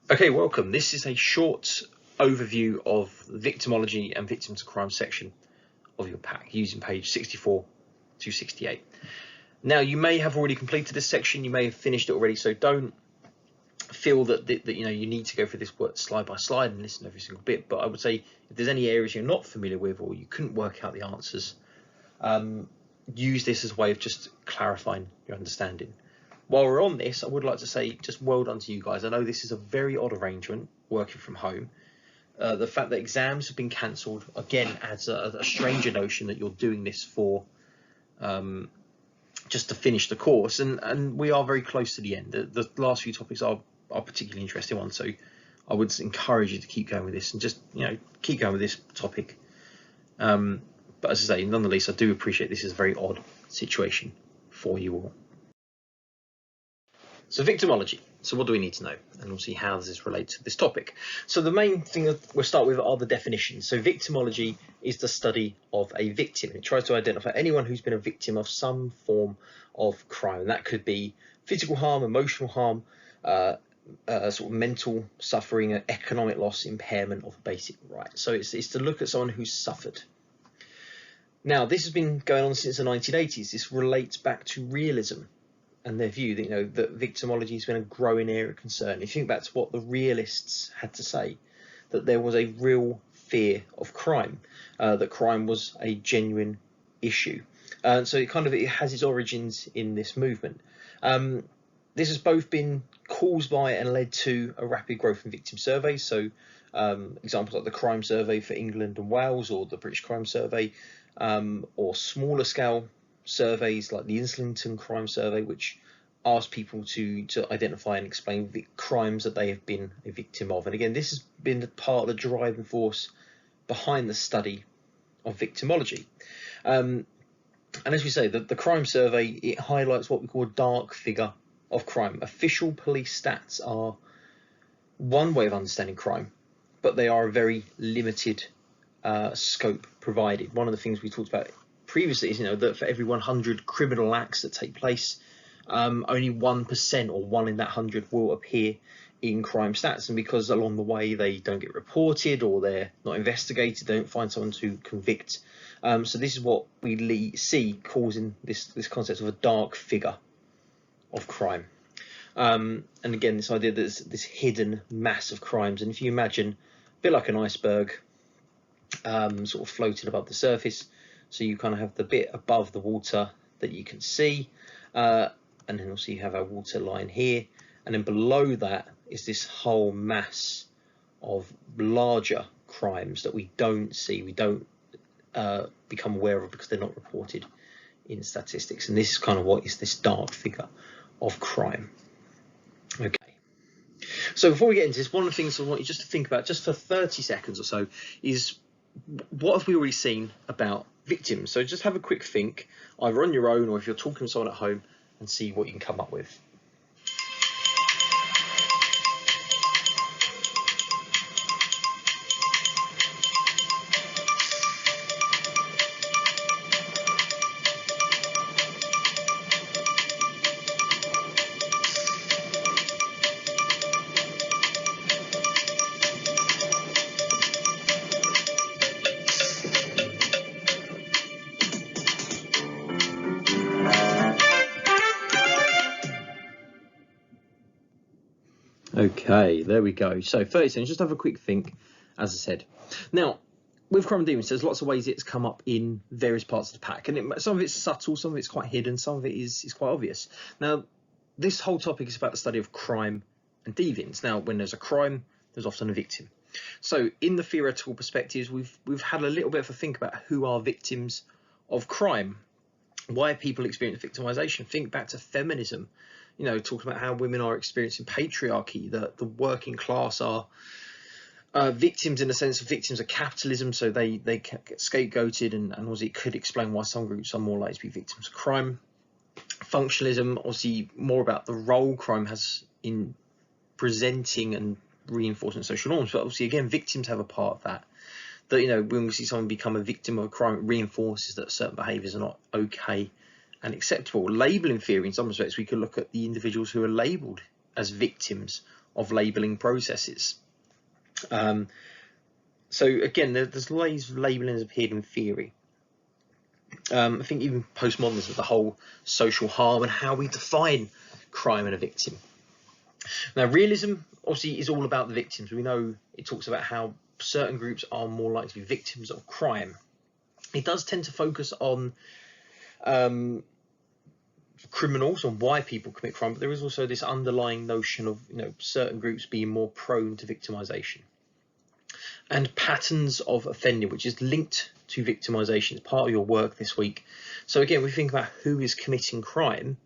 Okay, welcome. This is a short overview of the victimology and victims of crime section of your pack using page 64 to 68. Now, you may have already completed this section, you may have finished it already, so don't feel that you need to go through this work slide by slide and listen to every single bit. But I would say if there's any areas you're not familiar with or you couldn't work out the answers, use this as a way of just clarifying your understanding. While we're on this, I would like to say just well done to you guys. I know this is a very odd arrangement, working from home. The fact that exams have been cancelled, again, adds a stranger notion that you're doing this for just to finish the course. And we are very close to the end. The last few topics are particularly interesting ones. So I would encourage you to keep going with this and just, keep going with this topic. But as I say, nonetheless, I do appreciate this is a very odd situation for you all. So victimology. So what do we need to know? And we'll see how does this relate to this topic. So the main thing that we'll start with are the definitions. So victimology is the study of a victim. It tries to identify anyone who's been a victim of some form of crime. And that could be physical harm, emotional harm, sort of mental suffering, economic loss, impairment of basic rights. So it's to look at someone who's suffered. Now, this has been going on since the 1980s. This relates back to realism and their view that that victimology has been a growing area of concern. If you think back to what the realists had to say, that there was a real fear of crime, that crime was a genuine issue. So it has its origins in this movement. This has both been caused by and led to a rapid growth in victim surveys. So examples like the crime survey for England and Wales, or the British crime survey, or smaller scale surveys like the Islington crime survey, which ask people to identify and explain crimes that they have been a victim of. And again, this has been part of the driving force behind the study of victimology. And as we say, the crime survey, it highlights what we call a dark figure of crime. Official police stats are one way of understanding crime, but they are a very limited scope provided. One of the things we talked about previously is that for every 100 criminal acts that take place, only 1% or 1 in that 100 will appear in crime stats. And because along the way they don't get reported or they're not investigated, they don't find someone to convict. So this is what we see causing this concept of a dark figure of crime. And again, this idea that there's this hidden mass of crimes. And if you imagine a bit like an iceberg sort of floating above the surface, so you kind of have the bit above the water that you can see, and then also you have our water line here, and then below that is this whole mass of larger crimes that we don't see, we don't become aware of because they're not reported in statistics. And this is kind of what is this dark figure of crime. Okay, so before we get into this, one of the things I want you just to think about just for 30 seconds or so is, what have we already seen about victims? So just have a quick think, either on your own or if you're talking to someone at home, and see what you can come up with. Okay, there we go. So 30 seconds, just have a quick think, as I said. Now, with Kromm D, there's lots of ways it's come up in various parts of the pack, and some of it's subtle, some of it's quite hidden, some of it is quite obvious. Now, this whole topic is about the study of crime and deviance. Now, when there's a crime, there's often a victim. So in the theoretical perspectives, we've had a little bit of a think about who are victims of crime, why people experience victimization. Think back to feminism, talking about how women are experiencing patriarchy, that the working class are victims in the sense of victims of capitalism, so they get scapegoated, and obviously it could explain why some groups are more likely to be victims of crime. Functionalism, obviously more about the role crime has in presenting and reinforcing social norms, but obviously again victims have a part of that. That when we see someone become a victim of a crime, it reinforces that certain behaviours are not okay and acceptable. Labelling theory, in some respects, we could look at the individuals who are labelled as victims of labelling processes. So again, there's ways of labelling has appeared in theory. I think even postmodernism, the whole social harm and how we define crime and a victim. Now, realism obviously is all about the victims. We know it talks about how certain groups are more likely to be victims of crime. It does tend to focus on criminals and why people commit crime, but there is also this underlying notion of certain groups being more prone to victimization. And patterns of offending, which is linked to victimization, is part of your work this week. So again, we think about who is committing crime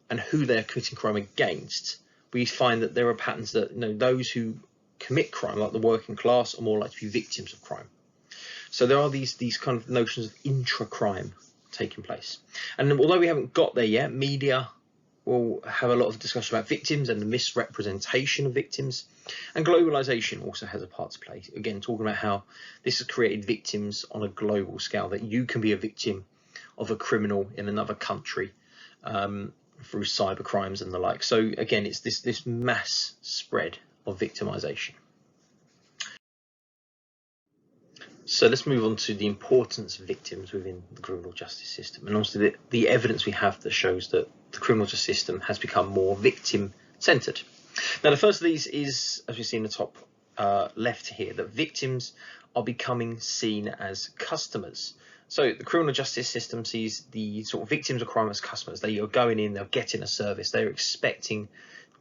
and who they're committing crime against. We find that there are patterns that those who commit crime, like the working class, are more likely to be victims of crime. So there are these kind of notions of intra-crime taking place. And although we haven't got there yet, media will have a lot of discussion about victims and the misrepresentation of victims, and globalization also has a part to play. Again, talking about how this has created victims on a global scale, that you can be a victim of a criminal in another country through cyber crimes and the like. So again, it's this mass spread of victimization. So let's move on to the importance of victims within the criminal justice system, and also the evidence we have that shows that the criminal justice system has become more victim-centred. Now, the first of these is, as we see in the top left here, that victims are becoming seen as customers. So the criminal justice system sees the sort of victims of crime as customers. They are going in, they're getting a service, they're expecting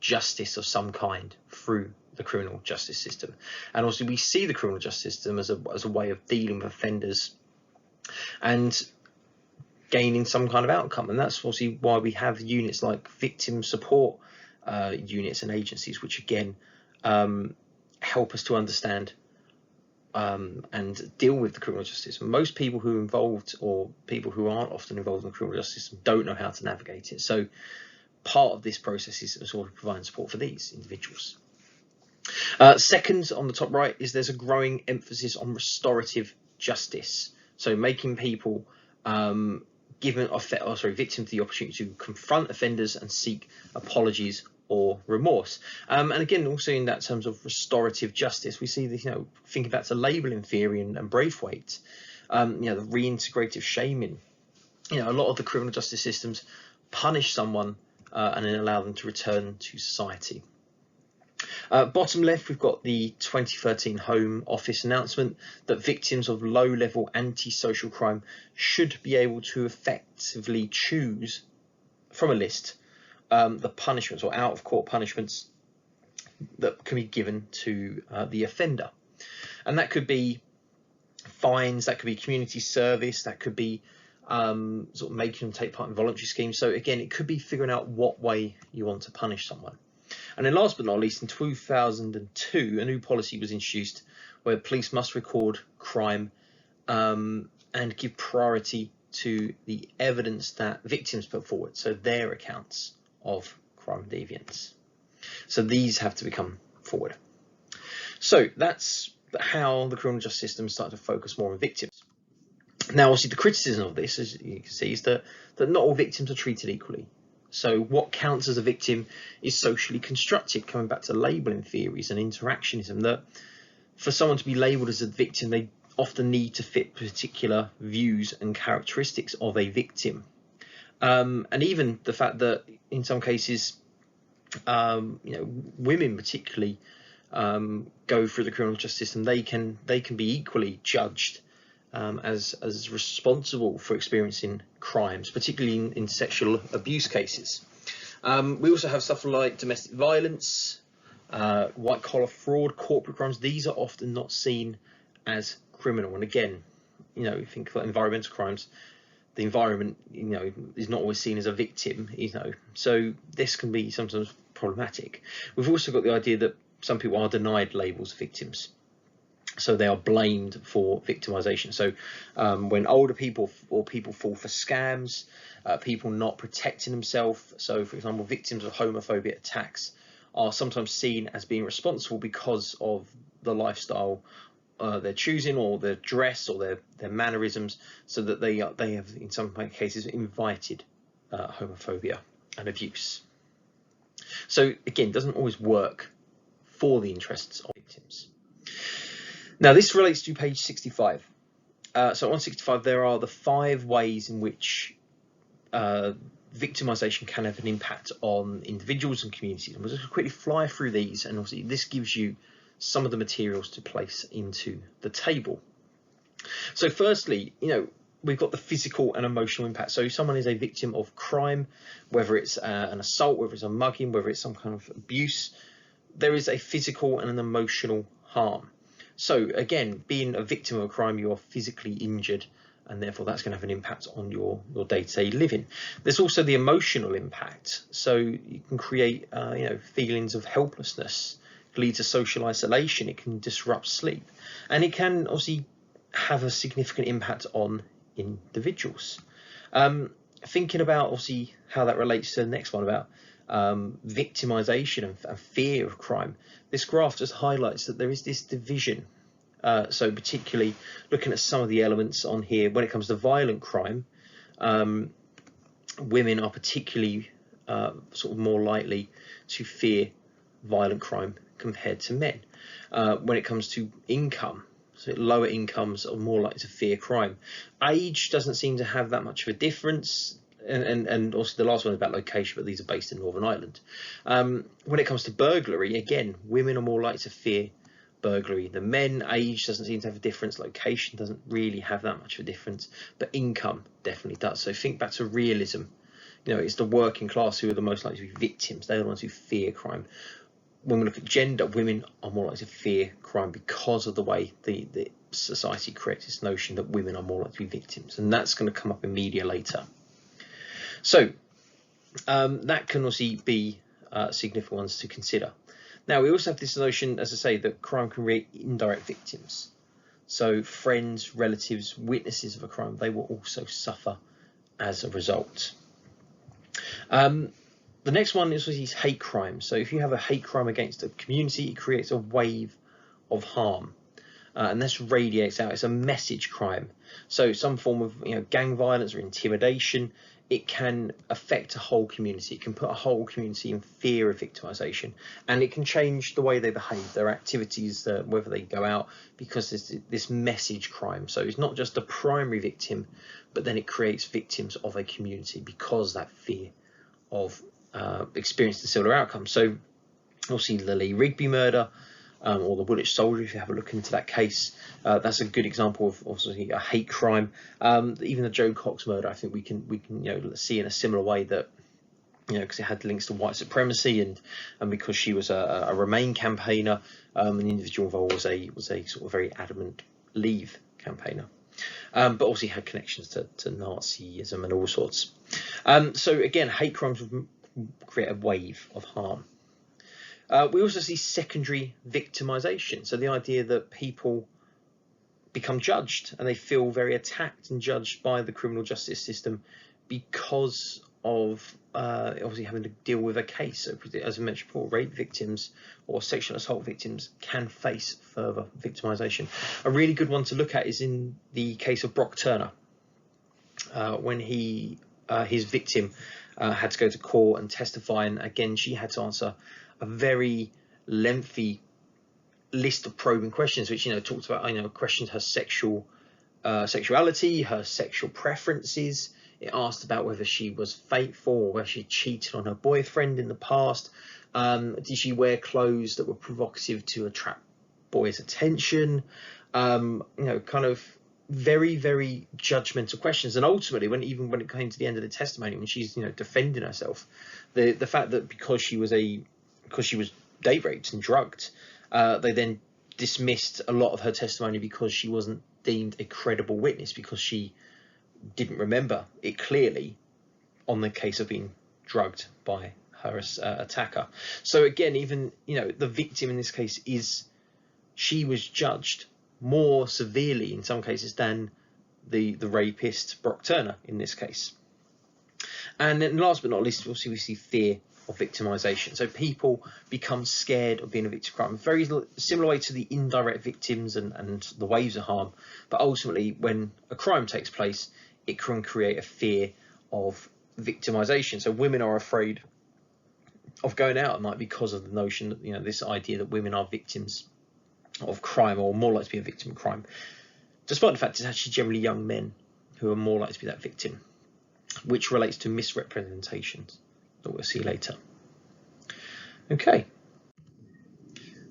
justice of some kind through the criminal justice system. And also we see the criminal justice system as a way of dealing with offenders and gaining some kind of outcome. And that's obviously why we have units like victim support units and agencies, which again help us to understand and deal with the criminal justice system. Most people who are involved, or people who aren't often involved in the criminal justice system, don't know how to navigate it. So part of this process is sort of providing support for these individuals. Second, on the top right, is there's a growing emphasis on restorative justice. So making people victims the opportunity to confront offenders and seek apologies or remorse. And again, also in that terms of restorative justice, we see this, thinking back to labelling theory and Braithwaite, the reintegrative shaming. A lot of the criminal justice systems punish someone and then allow them to return to society. Bottom left, we've got the 2013 Home Office announcement that victims of low-level antisocial crime should be able to effectively choose from a list the punishments or out-of-court punishments that can be given to the offender. And that could be fines, that could be community service, that could be sort of making them take part in voluntary schemes. So again, it could be figuring out what way you want to punish someone. And then last but not least, in 2002, a new policy was introduced where police must record crime and give priority to the evidence that victims put forward, so their accounts of crime deviance. So these have to become forward. So that's how the criminal justice system started to focus more on victims. Now, obviously, the criticism of this, as you can see, is that not all victims are treated equally. So what counts as a victim is socially constructed, coming back to labelling theories and interactionism, that for someone to be labelled as a victim, they often need to fit particular views and characteristics of a victim. And even the fact that in some cases, women particularly go through the criminal justice system, they can be equally judged as responsible for experiencing crimes, particularly in sexual abuse cases. We also have stuff like domestic violence, white collar fraud, corporate crimes. These are often not seen as criminal. And again, think about environmental crimes. The environment, is not always seen as a victim, So this can be sometimes problematic. We've also got the idea that some people are denied labels of victims. So they are blamed for victimization. So when older people or people fall for scams, people not protecting themselves. So, for example, victims of homophobia attacks are sometimes seen as being responsible because of the lifestyle they're choosing, or their dress, or their mannerisms, so that they have, in some cases, invited homophobia and abuse. So again, it doesn't always work for the interests of victims. Now, this relates to page 65. So on 65, there are the 5 ways in which victimization can have an impact on individuals and communities. And we'll just quickly fly through these, and obviously this gives you some of the materials to place into the table. So firstly, we've got the physical and emotional impact. So if someone is a victim of crime, whether it's an assault, whether it's a mugging, whether it's some kind of abuse, there is a physical and an emotional harm. So again, being a victim of a crime, you are physically injured, and therefore that's going to have an impact on your day-to-day living. There's also the emotional impact. So you can create feelings of helplessness, lead to social isolation, it can disrupt sleep, and it can obviously have a significant impact on individuals. Thinking about obviously how that relates to the next one about victimization and fear of crime, this graph just highlights that there is this division. So particularly looking at some of the elements on here, when it comes to violent crime, women are particularly sort of more likely to fear violent crime compared to men. When it comes to income, so lower incomes are more likely to fear crime. Age doesn't seem to have that much of a difference. And also the last one is about location, but these are based in Northern Ireland. When it comes to burglary, again, women are more likely to fear burglary than men. Age doesn't seem to have a difference. Location doesn't really have that much of a difference, but income definitely does. So think back to realism. It's the working class who are the most likely to be victims. They're the ones who fear crime. When we look at gender, women are more likely to fear crime because of the way the society creates this notion that women are more likely to be victims, and that's going to come up in media later. So that can also be significant ones to consider. Now, we also have this notion, as I say, that crime can create indirect victims. So friends, relatives, witnesses of a crime, they will also suffer as a result. The next one is hate crime. So if you have a hate crime against a community, it creates a wave of harm. And this radiates out. It's a message crime. So some form of gang violence or intimidation, it can affect a whole community. It can put a whole community in fear of victimization, and it can change the way they behave, their activities, whether they go out, because there's this message crime. So it's not just the primary victim, but then it creates victims of a community because that fear of experiencing similar outcomes. So we'll see the Lee Rigby murder, or the Woolwich soldier, if you have a look into that case. That's a good example of obviously a hate crime. Even the Joe Cox murder, I think we can see in a similar way that because it had links to white supremacy and because she was a Remain campaigner, an individual involved was a sort of very adamant Leave campaigner, but also had connections to Nazism and all sorts. So again, hate crimes would create a wave of harm. We also see secondary victimization. So the idea that people become judged and they feel very attacked and judged by the criminal justice system because of obviously having to deal with a case. So as I mentioned before, rape victims or sexual assault victims can face further victimization. A really good one to look at is in the case of Brock Turner, when his victim had to go to court and testify, and again she had to answer a very lengthy list of probing questions, which talked about questioned her sexuality, her sexual preferences. It asked about whether she was faithful or whether she cheated on her boyfriend in the past. Did she wear clothes that were provocative to attract boys' attention? Kind of very, very judgmental questions. And ultimately, when it came to the end of the testimony, when she's defending herself, the fact that because she was date raped and drugged, they then dismissed a lot of her testimony because she wasn't deemed a credible witness, because she didn't remember it clearly on the case of being drugged by her attacker. So again, even the victim in this case she was judged more severely in some cases than the rapist Brock Turner in this case. And then last but not least, we see fear of victimization. So people become scared of being a victim of crime. Very similar way to the indirect victims and the waves of harm, but ultimately when a crime takes place, it can create a fear of victimization. So women are afraid going out at night because of the notion that, you know, this idea that women are victims of crime, or more likely to be a victim of crime, despite the fact it's actually generally young men who are more likely to be that victim, which relates to misrepresentations that we'll see later. Okay.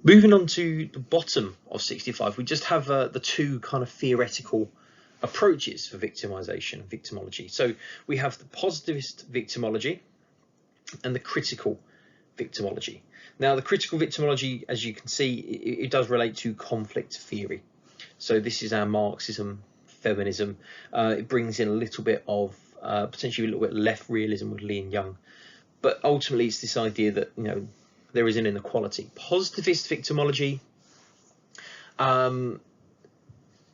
Moving on to the bottom of 65, we just have the two kind of theoretical approaches for victimization and victimology. So we have the positivist victimology and the critical victimology. Now, the critical victimology, as you can see, it does relate to conflict theory. So this is our Marxism, feminism. It brings in a little bit of potentially a little bit left realism with Lee and Young, but ultimately it's this idea that, you know, there is an inequality. Positivist victimology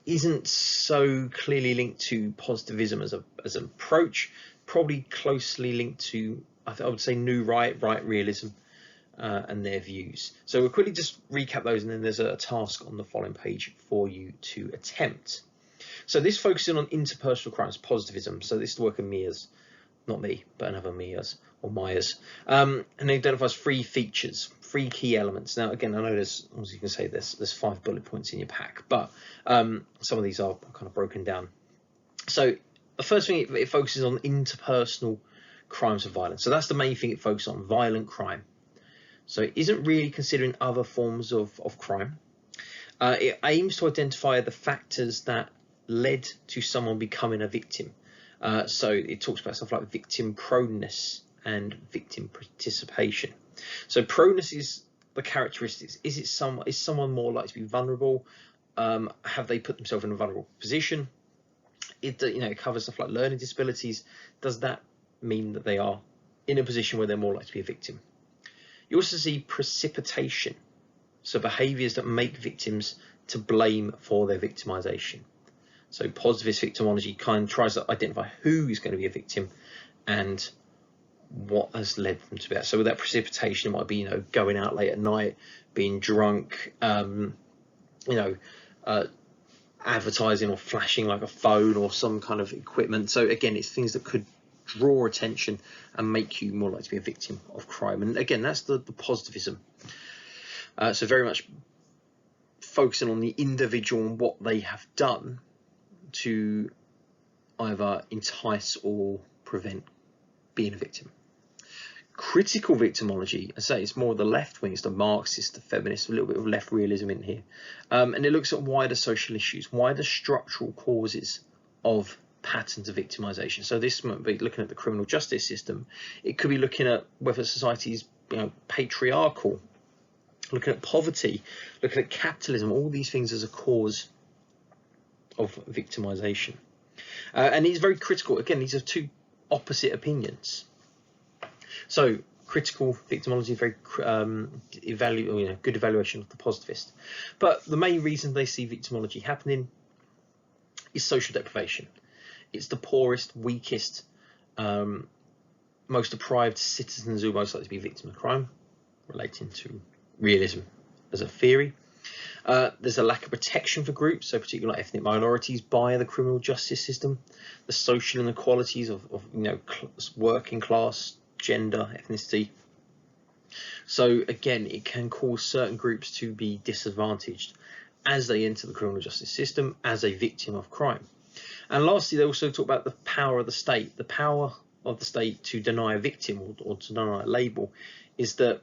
isn't so clearly linked to positivism as an approach, probably closely linked to, I would say, new right realism and their views. So we'll quickly just recap those, and then there's a task on the following page for you to attempt. So this focusing on interpersonal crimes, positivism. So this is the work of Mears, not me, but another Mears or Myers, and it identifies three features, three key elements. Now, again, I know there's, as you can say, there's 5 bullet points in your pack, but some of these are kind of broken down. So the first thing, it focuses on interpersonal crimes of violence. So that's the main thing it focuses on, violent crime. So it isn't really considering other forms of crime. It aims to identify the factors that led to someone becoming a victim. So it talks about stuff like victim proneness and victim participation. So proneness is the characteristics. Is someone more likely to be vulnerable? Have they put themselves in a vulnerable position? It covers stuff like learning disabilities. Does that mean that they are in a position where they're more likely to be a victim? You also see precipitation, so behaviours that make victims to blame for their victimisation. So positivist victimology kind of tries to identify who is going to be a victim and what has led them to be that. So with that precipitation, it might be, going out late at night, being drunk, advertising or flashing like a phone or some kind of equipment. So again, it's things that could draw attention and make you more likely to be a victim of crime. And again, that's the positivism. So very much focusing on the individual and what they have done to either entice or prevent being a victim. Critical victimology, I say, it's more the left wing, it's the Marxist, the feminist, a little bit of left realism in here, and it looks at wider social issues, wider structural causes of patterns of victimization. So this might be looking at the criminal justice system. It could be looking at whether society is patriarchal, looking at poverty, looking at capitalism, all these things as a cause of victimization. And he's very critical. Again, these are two opposite opinions. So critical victimology, very good evaluation of the positivist. But the main reason they see victimology happening is social deprivation. It's the poorest, weakest, most deprived citizens who are most likely to be victims of crime, relating to realism as a theory. There's a lack of protection for groups, so particularly ethnic minorities, by the criminal justice system. The social inequalities of working class, gender, ethnicity. So again, it can cause certain groups to be disadvantaged as they enter the criminal justice system as a victim of crime. And lastly, they also talk about the power of the state. The power of the state to deny a victim or to deny a label is that,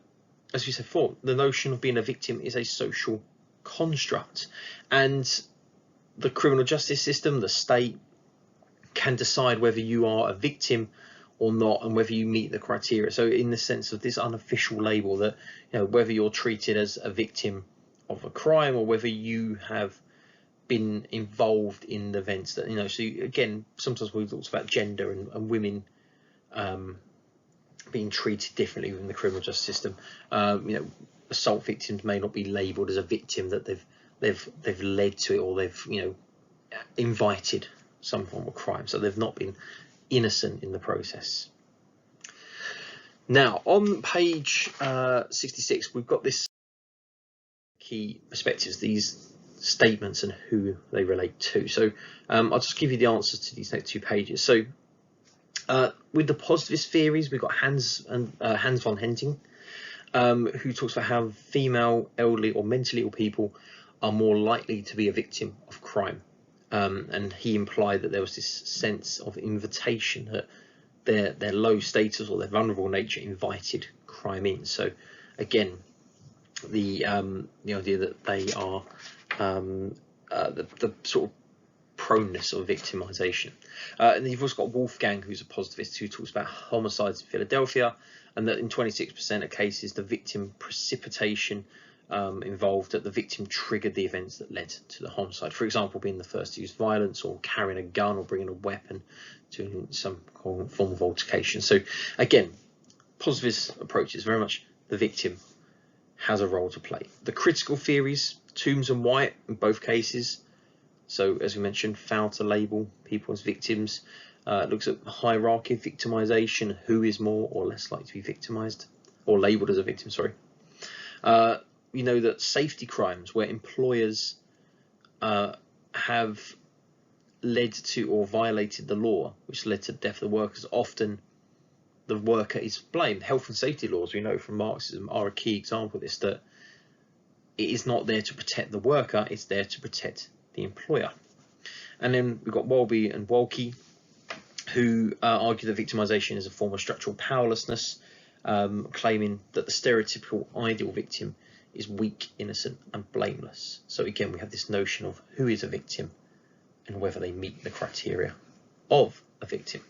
as we said before, the notion of being a victim is a social construct, and the criminal justice system, the state, can decide whether you are a victim or not and whether you meet the criteria. So in the sense of this unofficial label that, whether you're treated as a victim of a crime or whether you have been involved in the events that, so again, sometimes we talk about gender and women being treated differently within the criminal justice system. Assault victims may not be labelled as a victim, that they've led to it, or they've invited some form of crime, so they've not been innocent in the process. Now on page 66, we've got this key perspectives, these statements and who they relate to. So I'll just give you the answers to these next 2 pages. So with the positivist theories, we've got Hans von Henting. who talks about how female, elderly or mentally ill people are more likely to be a victim of crime. And he implied that there was this sense of invitation, that their low status or their vulnerable nature invited crime in. So again, the idea that they are the sort of proneness of victimization. And you've also got Wolfgang, who's a positivist, who talks about homicides in Philadelphia, and that in 26% of cases the victim precipitation involved, that the victim triggered the events that led to the homicide. For example, being the first to use violence, or carrying a gun, or bringing a weapon to some form of altercation. So again, positivist approach is very much the victim has a role to play. The critical theories, Toombs and White, in both cases. So as we mentioned, foul to label people as victims. Looks at hierarchy of victimization, who is more or less likely to be victimized or labeled as a victim, sorry. We know that safety crimes, where employers have led to or violated the law, which led to the death of the workers, often the worker is blamed. Health and safety laws, we know from Marxism, are a key example of this, that it is not there to protect the worker, it's there to protect the employer. And then we've got Walby and Walke, who argue that victimization is a form of structural powerlessness, claiming that the stereotypical ideal victim is weak, innocent and blameless. So again, we have this notion of who is a victim and whether they meet the criteria of a victim.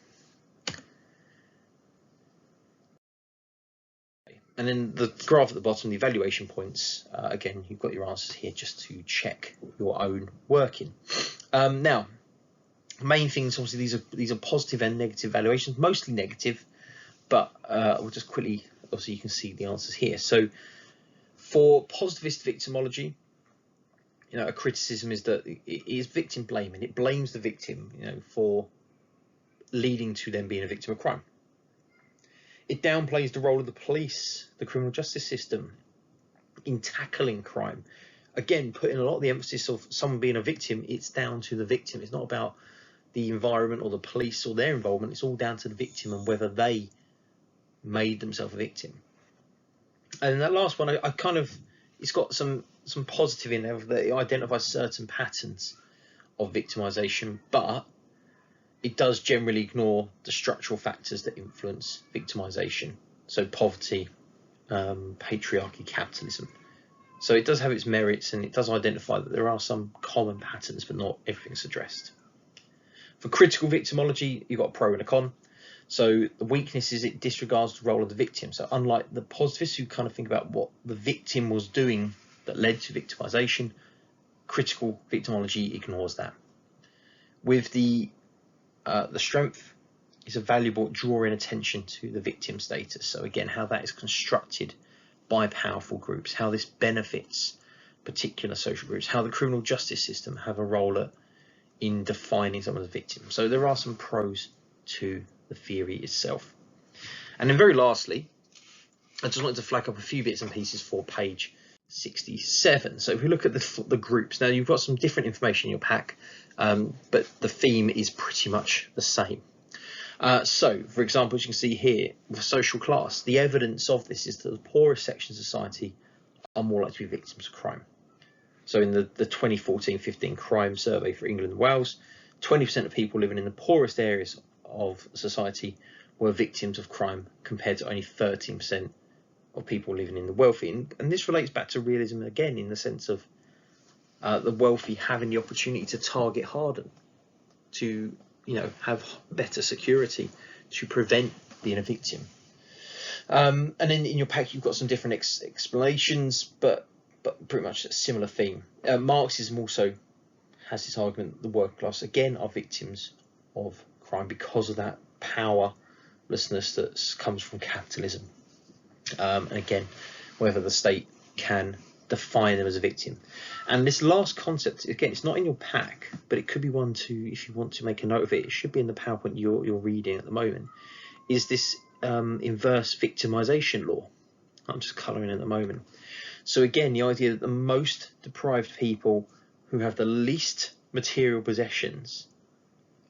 And then the graph at the bottom, the evaluation points, again, you've got your answers here just to check your own working. Now, main things, obviously, these are positive and negative evaluations, mostly negative, but we'll just quickly, obviously, you can see the answers here. So for positivist victimology, a criticism is that it is victim blaming. It blames the victim, for leading to them being a victim of crime. It downplays the role of the police, the criminal justice system, in tackling crime. Again, putting a lot of the emphasis of someone being a victim, it's down to the victim. It's not about the environment or the police or their involvement. It's all down to the victim and whether they made themselves a victim. And that last one, it's got some positive in there, that it identifies certain patterns of victimization, but it does generally ignore the structural factors that influence victimization. So poverty, patriarchy, capitalism. So it does have its merits, and it does identify that there are some common patterns, but not everything's addressed. For critical victimology, you've got a pro and a con. So the weakness is it disregards the role of the victim. So unlike the positivists, who kind of think about what the victim was doing that led to victimization, critical victimology ignores that. With the strength is a valuable drawing attention to the victim status. So again, how that is constructed by powerful groups, how this benefits particular social groups, how the criminal justice system have a role in defining someone as a victim. So there are some pros to the theory itself. And then very lastly, I just wanted to flag up a few bits and pieces for page 67. So if we look at the groups, now you've got some different information in your pack, but the theme is pretty much the same. So, for example, as you can see here, with social class, the evidence of this is that the poorest sections of society are more likely to be victims of crime. So in the 2014-15 crime survey for England and Wales, 20% of people living in the poorest areas of society were victims of crime, compared to only 13% of people living in the wealthy. And this relates back to realism again, in the sense of the wealthy having the opportunity to target harder, to have better security, to prevent being a victim. And then in your pack you've got some different explanations, but pretty much a similar theme. Marxism also has this argument that the working class again are victims of crime because of that powerlessness that comes from capitalism. And again, whether the state can define them as a victim. And this last concept, again, it's not in your pack, but it could be one to, if you want to make a note of it, it should be in the PowerPoint you're reading at the moment, is this inverse victimization law. I'm just colouring at the moment. So again, the idea that the most deprived people who have the least material possessions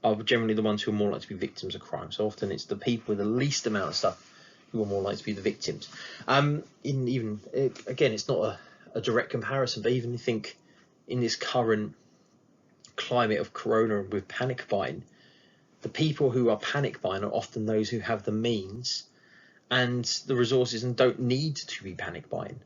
are generally the ones who are more likely to be victims of crime. So often it's the people with the least amount of stuff who are more likely to be the victims. Again, it's not a direct comparison, but even you think in this current climate of corona with panic buying, the people who are panic buying are often those who have the means and the resources and don't need to be panic buying.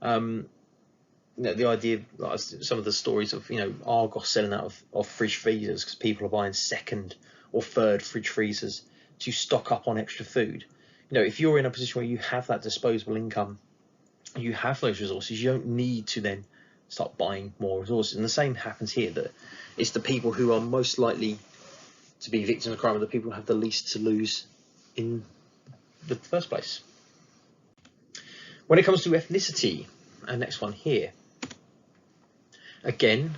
The idea, like some of the stories of Argos selling out of fridge freezers because people are buying second or third fridge freezers to stock up on extra food. If you're in a position where you have that disposable income, you have those resources, you don't need to then start buying more resources. And the same happens here, that it's the people who are most likely to be victims of crime, the people who have the least to lose in the first place. When it comes to ethnicity, our next one here, again,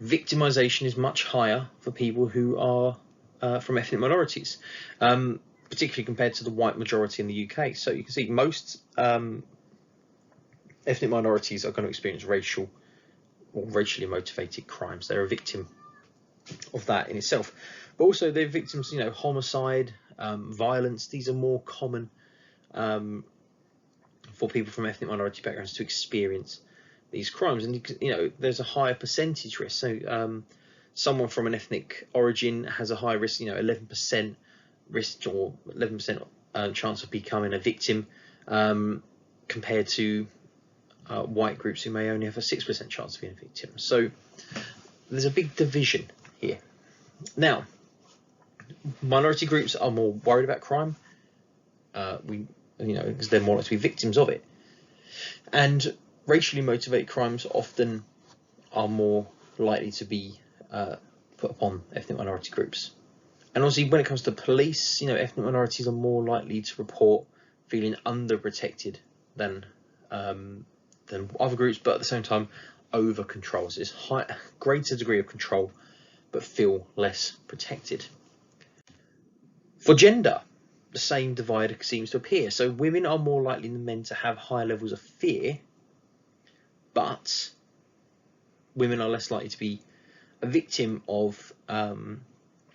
victimization is much higher for people who are from ethnic minorities, particularly compared to the white majority in the UK. So you can see most ethnic minorities are going to experience racial or racially motivated crimes. They're a victim of that in itself, but also they're victims, homicide, violence. These are more common for people from ethnic minority backgrounds to experience these crimes, and there's a higher percentage risk. So someone from an ethnic origin has a high risk, 11% risk or 11% chance of becoming a victim, compared to white groups who may only have a 6% chance of being a victim. So there's a big division here. Now, minority groups are more worried about crime, because they're more likely to be victims of it. And racially motivated crimes often are more likely to be put upon ethnic minority groups. And obviously, when it comes to police, ethnic minorities are more likely to report feeling underprotected than other groups, but at the same time, over control. So it's greater degree of control, but feel less protected. For gender, the same divide seems to appear. So women are more likely than men to have higher levels of fear, but women are less likely to be a victim of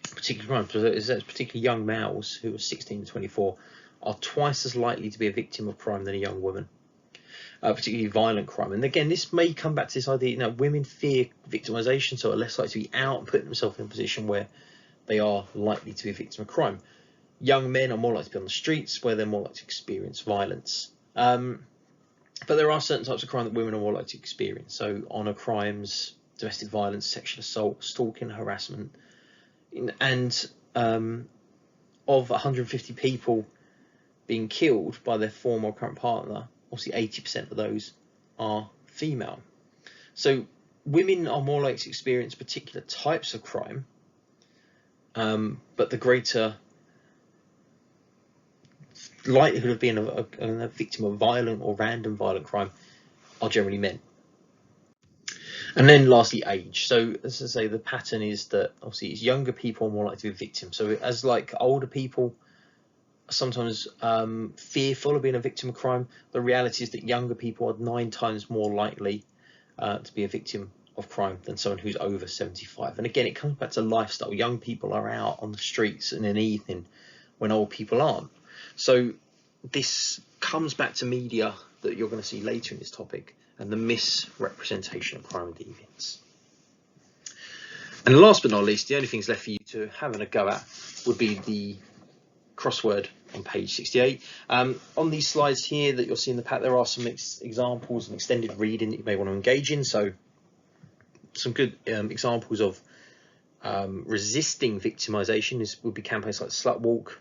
particular crimes. Particularly young males who are 16 to 24 are twice as likely to be a victim of crime than a young woman, particularly violent crime. And again, this may come back to this idea, women fear victimization, so are less likely to be out and putting themselves in a position where they are likely to be a victim of crime. Young men are more likely to be on the streets, where they're more likely to experience violence. But there are certain types of crime that women are more likely to experience. So honour crimes, domestic violence, sexual assault, stalking, harassment. And of 150 people being killed by their former or current partner, obviously 80% of those are female. So women are more likely to experience particular types of crime, but the greater likelihood of being a victim of violent or random violent crime are generally men. And then lastly, age. So as I say, the pattern is that obviously it's younger people are more likely to be victims. So as like older people are sometimes fearful of being a victim of crime, the reality is that younger people are 9 times more likely to be a victim of crime than someone who's over 75. And again, it comes back to lifestyle. Young people are out on the streets in an evening when old people aren't. So this comes back to media that you're going to see later in this topic, and the misrepresentation of crime and deviance. And last but not least, the only things left for you to have a go at would be the crossword on page 68. On these slides here that you'll see in the pack, there are some examples and extended reading that you may want to engage in. So some good examples of resisting victimization would be campaigns like Slut Walk.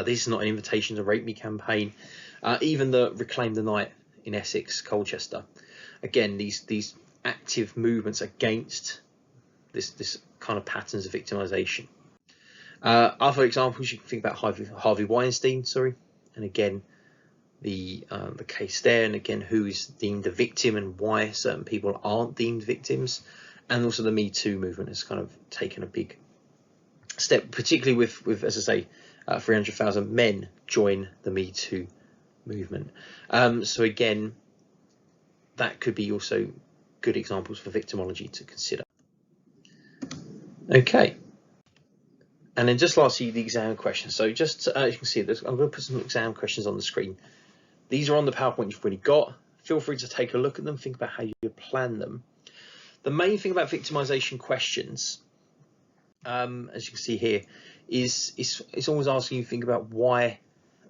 This is not an invitation to rape me campaign. Even the Reclaim the Night in Essex, Colchester. Again, these active movements against this kind of patterns of victimization. Other examples, you can think about Harvey Weinstein, and again the case there, and again who is deemed a victim and why certain people aren't deemed victims, and also the Me Too movement has kind of taken a big step, particularly with as I say, 300,000 men join the Me Too movement. So again, that could be also good examples for victimology to consider. Okay. And then just lastly, the exam questions. So just as you can see, I'm going to put some exam questions on the screen. These are on the PowerPoint you've already got. Feel free to take a look at them, think about how you plan them. The main thing about victimization questions, as you can see here, is it's always asking you to think about why,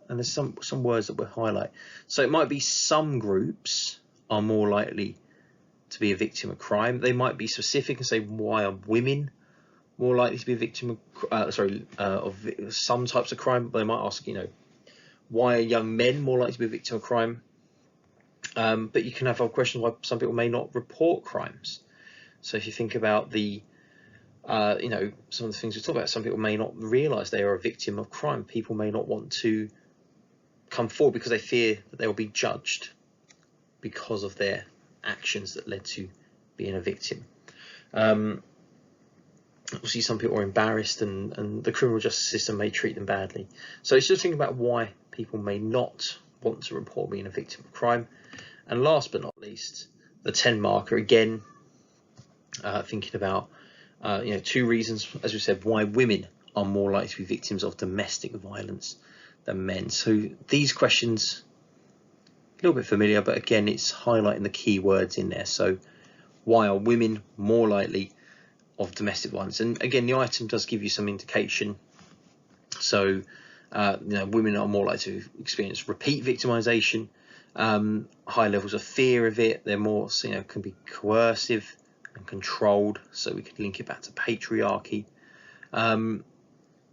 and there's some words that we'll highlight. So it might be some groups are more likely to be a victim of crime. They might be specific and say, why are women more likely to be a victim of of some types of crime? But they might ask, why are young men more likely to be a victim of crime? But you can have a question why some people may not report crimes. So if you think about the some of the things we talk about, some people may not realize they are a victim of crime. People may not want to come forward because they fear that they will be judged because of their actions that led to being a victim. Obviously, some people are embarrassed, and the criminal justice system may treat them badly. So it's just thinking about why people may not want to report being a victim of crime. And last but not least, the 10 marker, again, thinking about 2 reasons, as we said, why women are more likely to be victims of domestic violence than men. So these questions, a little bit familiar, but again, it's highlighting the key words in there. So why are women more likely of domestic violence? And again, the item does give you some indication. So women are more likely to experience repeat victimization, high levels of fear of it. They're more, can be coercive and controlled. So we could link it back to patriarchy.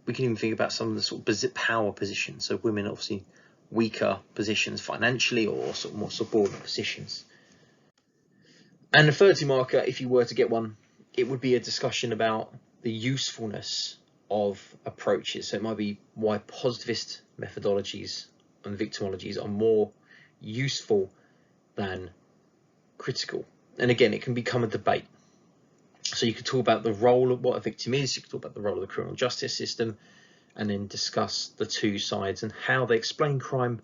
We can even think about some of the sort of power positions. So women obviously weaker positions financially, or sort of more subordinate positions. And the 30 marker, if you were to get one, it would be a discussion about the usefulness of approaches. So it might be why positivist methodologies and victimologies are more useful than critical. And again, it can become a debate. So you could talk about the role of what a victim is, you could talk about the role of the criminal justice system, and then discuss the 2 sides and how they explain crime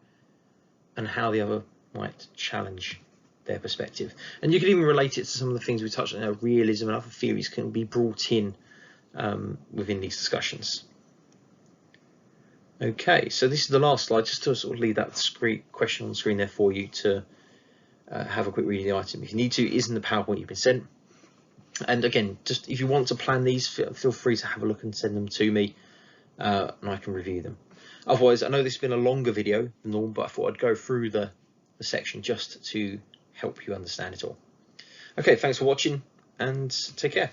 and how the other might challenge their perspective. And you can even relate it to some of the things we touched on. Realism and other theories can be brought in within these discussions. Okay, so this is the last slide, just to sort of leave that question on the screen there for you to have a quick read of the item. If you need to, it is in the PowerPoint you've been sent. And again, just if you want to plan these, feel free to have a look and send them to me, and I can review them. Otherwise, I know this has been a longer video than normal, but I thought I'd go through the section just to help you understand it all. Okay, thanks for watching, and take care.